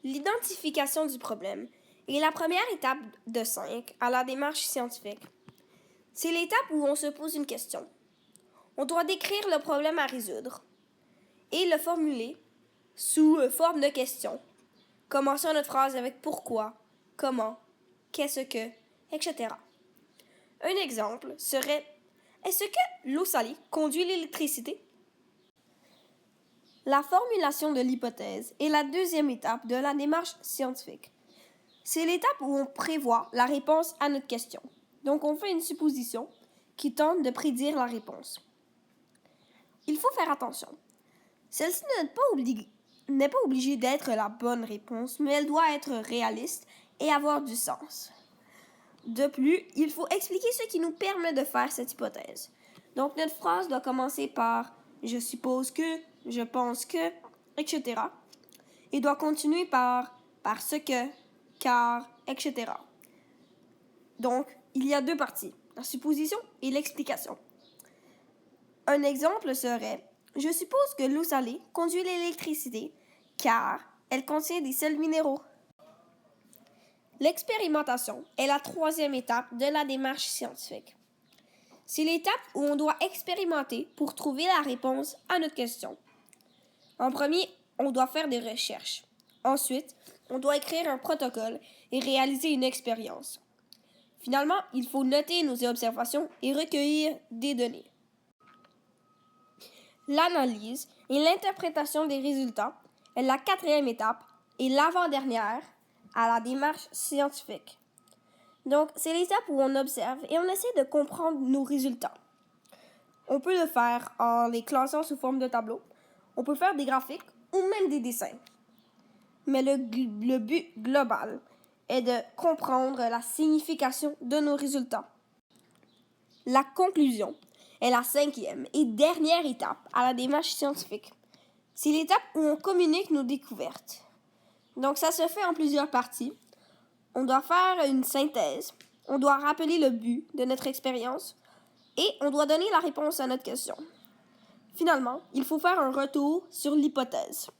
L'identification du problème est la première étape de 5 à la démarche scientifique. C'est l'étape où on se pose une question. On doit décrire le problème à résoudre et le formuler sous forme de question. Commençons notre phrase avec pourquoi, comment, qu'est-ce que, etc. Un exemple serait: est-ce que l'eau salée conduit l'électricité? La formulation de l'hypothèse est la deuxième étape de la démarche scientifique. C'est l'étape où on prévoit la réponse à notre question. Donc, on fait une supposition qui tente de prédire la réponse. Il faut faire attention. Celle-ci n'est pas obligée d'être la bonne réponse, mais elle doit être réaliste et avoir du sens. De plus, il faut expliquer ce qui nous permet de faire cette hypothèse. Donc, notre phrase doit commencer par « je suppose que »,« je pense que », etc. Et doit continuer par « parce que »,« car », etc. Donc, il y a deux parties, la supposition et l'explication. Un exemple serait « je suppose que l'eau salée conduit l'électricité car elle contient des sels minéraux ». L'expérimentation est la troisième étape de la démarche scientifique. C'est l'étape où on doit expérimenter pour trouver la réponse à notre question. En premier, on doit faire des recherches. Ensuite, on doit écrire un protocole et réaliser une expérience. Finalement, il faut noter nos observations et recueillir des données. L'analyse et l'interprétation des résultats est la quatrième étape et l'avant-dernière à la démarche scientifique. Donc, c'est l'étape où on observe et on essaie de comprendre nos résultats. On peut le faire en les classant sous forme de tableau. On peut faire des graphiques ou même des dessins. Mais le but global est de comprendre la signification de nos résultats. La conclusion est la cinquième et dernière étape à la démarche scientifique. C'est l'étape où on communique nos découvertes. Donc, ça se fait en plusieurs parties. On doit faire une synthèse, on doit rappeler le but de notre expérience et on doit donner la réponse à notre question. Finalement, il faut faire un retour sur l'hypothèse.